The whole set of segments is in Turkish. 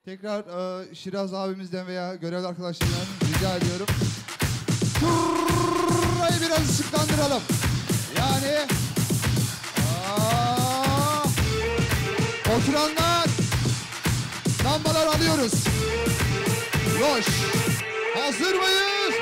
Tekrar Şiraz abimizden veya görevli arkadaşlarından rica ediyorum. Burayı biraz ışıklandıralım. Yani oturanlar lambalar alıyoruz. Roş. Hazır mıyız?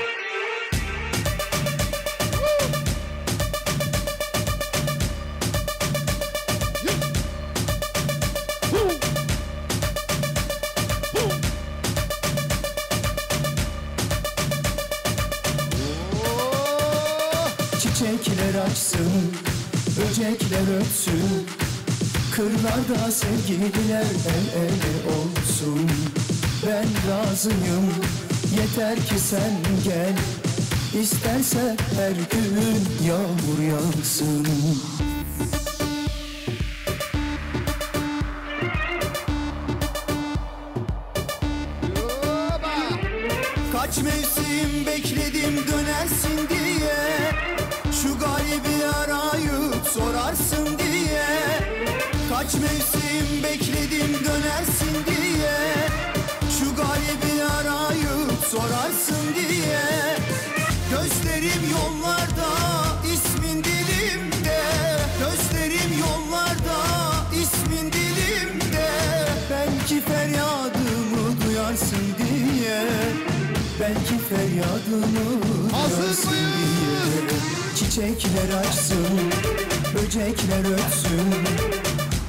Çiçekler açsın, böcekler ötsün, kırlarda sevgililer el ele olsun. Ben razıyım, yeter ki sen gel, İsterse her gün yağmur yağsın. Kaç mevsim bekledim dönersin diye, şu garibi arayıp sorarsın diye. Kaç mevsim bekledim dönersin diye, şu garibi arayıp sorarsın diye. Gözlerim yollarda, ismin dilimde. Gözlerim yollarda, ismin dilimde. Belki feryadımı duyarsın diye, belki feryadımı duyarsın diye. Çiçekler açsın, böcekler ötsün,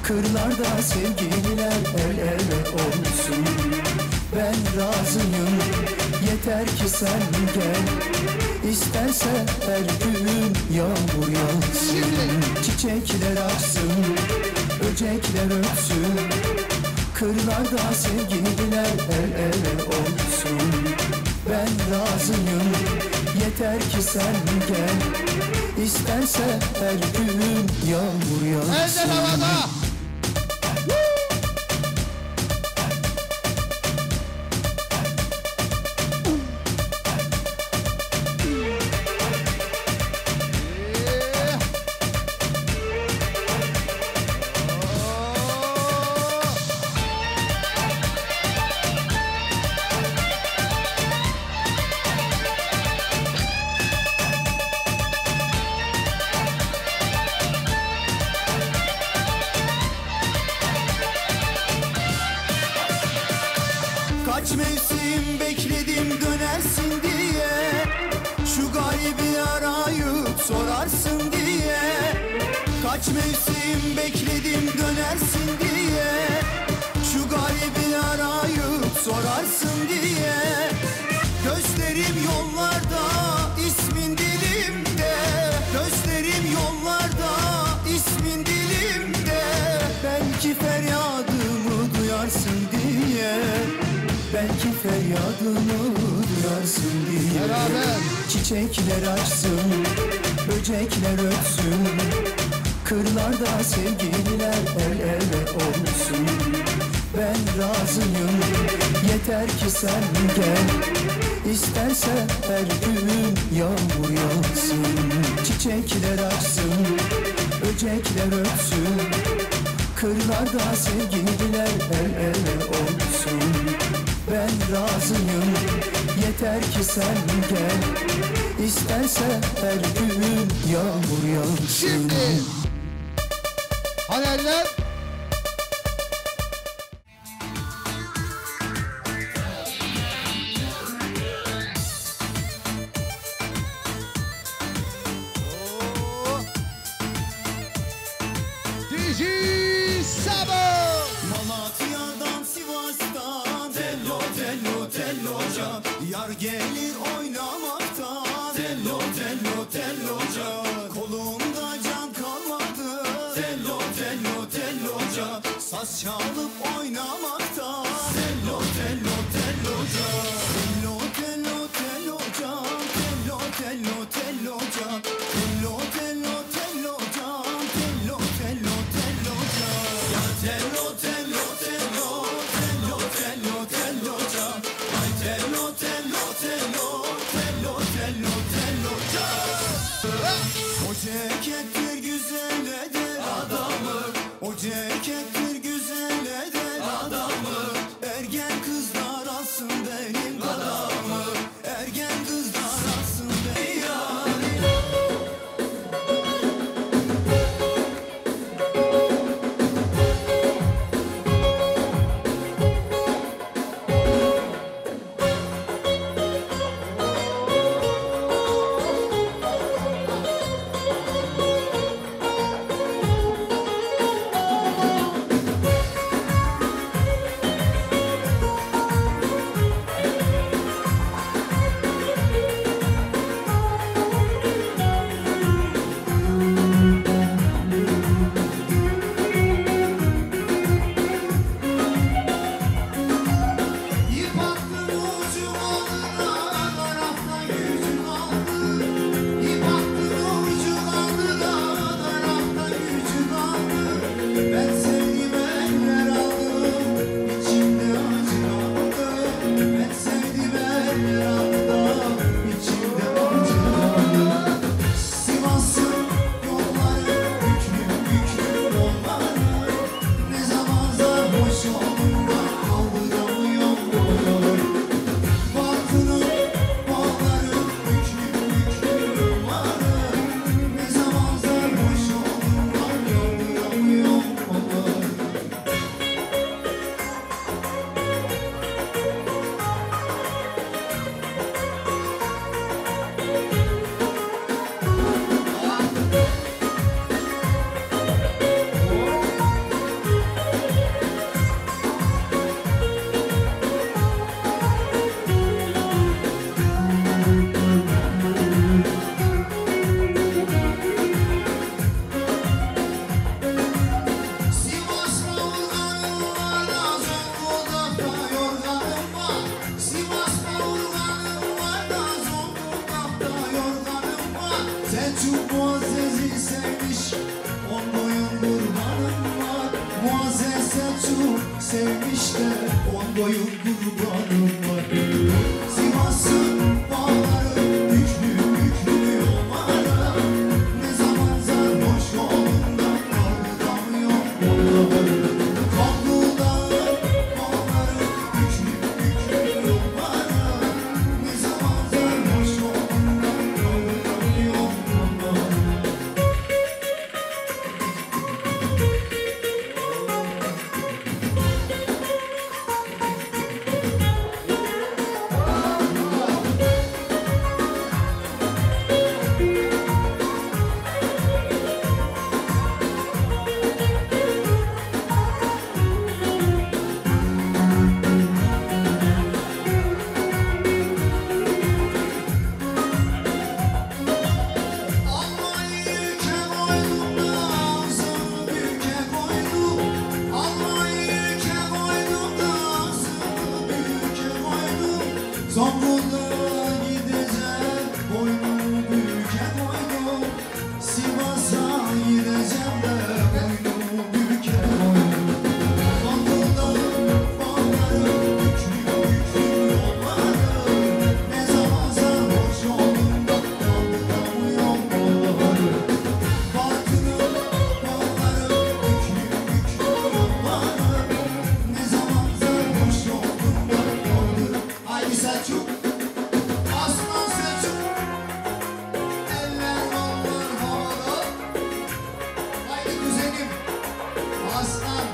kırlarda sevgililer el ele olsun. Ben razıyım, yeter ki sen gel, İsterse her gün yağmur yağsın. Çiçekler açsın, böcekler ötsün, kırlarda sevgililer el ele olsun. Ben razıyım, yeter ki sen gel, İsterse her gün yağmur yağsın. Eller havada! Kaç mevsim bekledim dönersin diye, şu garibi arayıp sorarsın diye. Kaç mevsim bekledim dönersin diye, şu garibi arayıp sorarsın diye. Gözlerim yollarda, ismin dilimde. Gözlerim yollarda, ismin dilimde. Belki feryadımı duyarsın diye, belki feryadımı duyarsın diye. Beraber. Çiçekler açsın, böcekler ötsün, kırlarda sevgililer el ele olsun. Ben razıyım, yeter ki sen gel, İsterse her gün yağmur yağsın. Çiçekler açsın, böcekler ötsün, kırlarda sevgililer el ele olsun. Ben razıyım, yeter ki sen gel, İsterse her gün yağmur yağsın. Şimdi hani eller? DJ Sabo! Malatya'dan Sivas'tan tello tello telloca, yar gelir oynamaktan tello tello telloca. Kolunda can kalmadı tello tello telloca, saz çalıp oynamaktan tello tello telloca. Tello tello telloca, tello tello telloca, tello tello telloca, tello tello telloca. Ya tello tello tello, tello tello telloca, ay tello tello tello, tello tello telloca. O cekettir güzel eder adamı, o cekettir güzel eder adamı. Ergen koyun kurbanım var. Sivas'ın bağları yüklü yüklü yollara, ne zaman sarhoş yolundan kaldıramıyor yolları. Kavludan bağları yüklü yüklü yollara, ne zaman sarhoş yolundan kaldıramıyor yolları. Zonguldağa gideceğim, boynumu büke koydum. Sivas'a gideceğim de boynumu büke koydum. Zonguldak'ın bağları yüklü yüklü yolları, ne zaman sarhoş yolundan kaldıramıyorum yolları. Batı'nın bağları yüklü yüklü yolları, ne zaman sarhoş yolundan kaldıramıyorum. Haydi Selçuk, aslan Selçuk, eller kollar havada. Haydi kuzenim, aslan.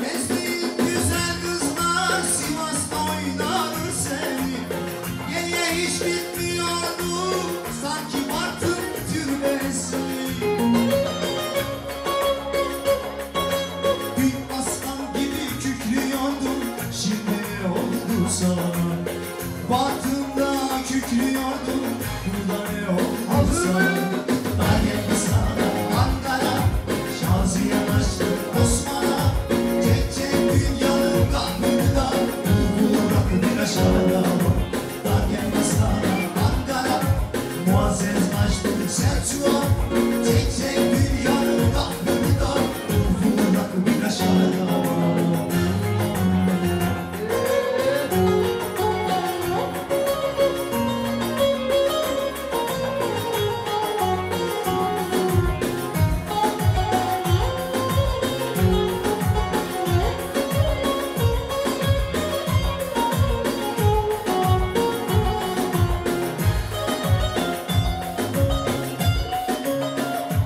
Gezdiğim güzel kızlar Sivas'ta oynarır seni. Geriye hiç bitmiyordu sanki Bartın türbesi. Bir aslan gibi kükrüyordum, şimdi ne oldu sana? Bartın'da kükrüyordum, burada ne oldu sana? Dayanma sana Ankara, Şaziye açtı Osman'a. Çek çek dünyanın kahrında, bırak bir aşağıda. Dayanma sana Ankara, Muazzez açtı Selçuk'a. Çek çek dünyanın kahrında, bırak bir aşağıda.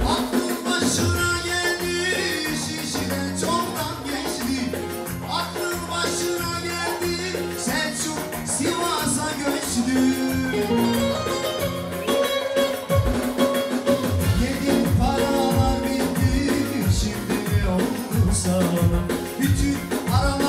Aklın başına geldi, şişiden çoktan geçti. Aklın başına geldi, Selçuk Sivas'a göçtü. Yedin paralar bitti, şimdi ne oldu sana? Bütün aralar